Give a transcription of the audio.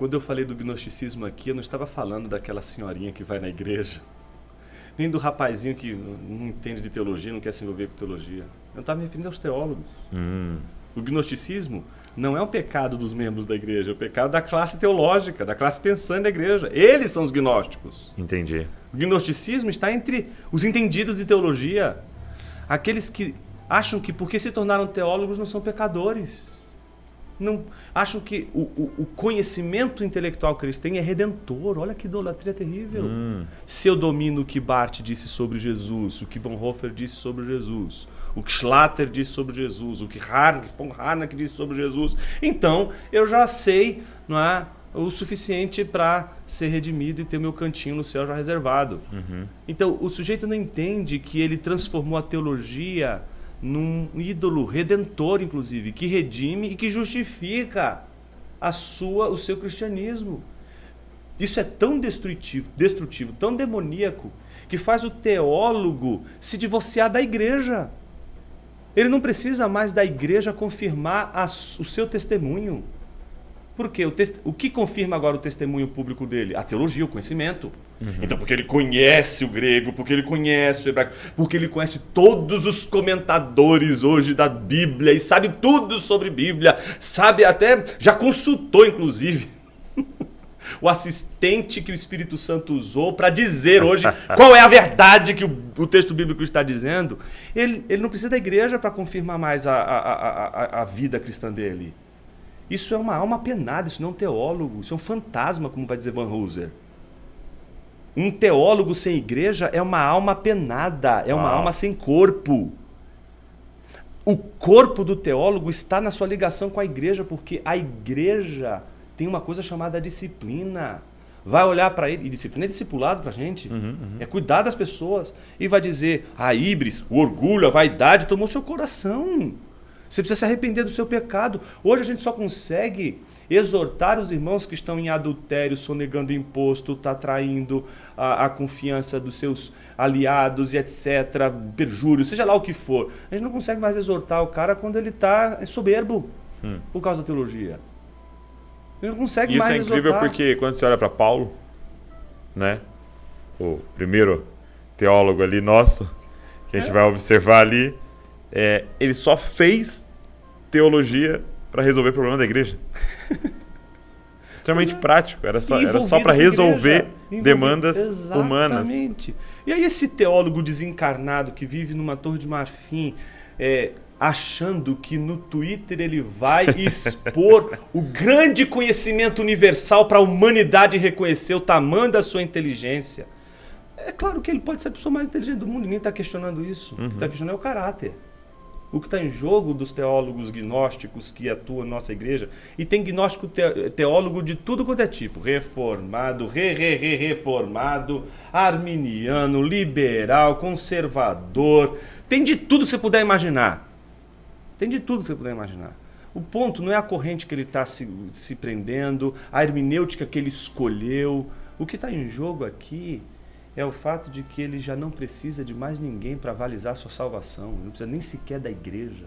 Quando eu falei do gnosticismo aqui, eu não estava falando daquela senhorinha que vai na igreja, nem do rapazinho que não entende de teologia, não quer se envolver com teologia. Eu estava me referindo aos teólogos. O gnosticismo não é um pecado dos membros da igreja, é o pecado da classe teológica, da classe pensante da igreja. Eles são os gnósticos. Entendi. O gnosticismo está entre os entendidos de teologia, aqueles que acham que porque se tornaram teólogos não são pecadores. Não, acham que o conhecimento intelectual que eles têm é redentor. Olha que idolatria terrível. Se eu domino o que Barth disse sobre Jesus, o que Bonhoeffer disse sobre Jesus, o que Schlatter disse sobre Jesus, o que von Harnack disse sobre Jesus, então eu já sei, não é, o suficiente para ser redimido e ter meu cantinho no céu já reservado. Então o sujeito não entende que ele transformou a teologia num ídolo redentor, inclusive, que redime e que justifica o seu cristianismo. Isso é tão destrutivo, tão demoníaco, que faz o teólogo se divorciar da igreja. Ele não precisa mais da igreja confirmar o seu testemunho. Por quê? O que confirma agora o testemunho público dele? A teologia, o conhecimento. Então, porque ele conhece o grego, porque ele conhece o hebraico, porque ele conhece todos os comentadores hoje da Bíblia e sabe tudo sobre Bíblia, sabe até, já consultou inclusive o assistente que o Espírito Santo usou para dizer hoje qual é a verdade que o texto bíblico está dizendo. Ele não precisa da igreja para confirmar mais a vida cristã dele. Isso é uma alma penada, isso não é um teólogo, isso é um fantasma, como vai dizer Van Hooser. Um teólogo sem igreja é uma alma penada, é uma alma sem corpo. O corpo do teólogo está na sua ligação com a igreja, porque a igreja tem uma coisa chamada disciplina. Vai olhar para ele, e disciplina é discipulado para a gente, é cuidar das pessoas, e vai dizer, a híbris, o orgulho, a vaidade tomou seu coração. Você precisa se arrepender do seu pecado. Hoje a gente só consegue exortar os irmãos que estão em adultério, sonegando imposto, tá traindo a confiança dos seus aliados e etc, perjúrio, seja lá o que for. A gente não consegue mais exortar o cara quando ele está soberbo por causa da teologia. A gente não consegue mais exortar. Isso é incrível porque quando você olha para Paulo, né, o primeiro teólogo ali nosso, que a gente vai observar ali, ele só fez teologia para resolver o problema da igreja. Extremamente prático. Era só para resolver demandas humanas. Exatamente. E aí esse teólogo desencarnado que vive numa torre de marfim, achando que no Twitter ele vai expor o grande conhecimento universal para a humanidade reconhecer o tamanho da sua inteligência. É claro que ele pode ser a pessoa mais inteligente do mundo, ninguém está questionando isso. O que está questionando é o caráter. O que está em jogo dos teólogos gnósticos que atuam na nossa igreja, e tem gnóstico teólogo de tudo quanto é tipo, reformado, reformado, arminiano, liberal, conservador, tem de tudo que você puder imaginar. Tem de tudo que você puder imaginar. O ponto não é a corrente que ele está se prendendo, a hermenêutica que ele escolheu. O que está em jogo aqui é o fato de que ele já não precisa de mais ninguém para avalizar sua salvação. Ele não precisa nem sequer da igreja.